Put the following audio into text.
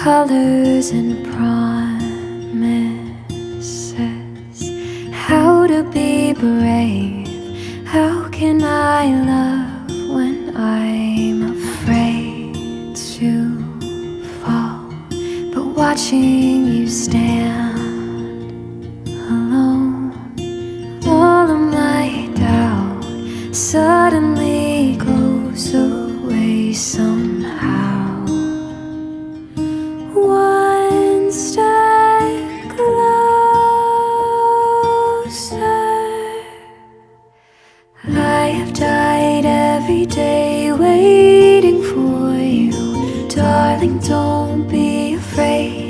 colors and promises. How to be brave? How can I love when I'm afraid to fall? But watching you stand alone, all of my doubt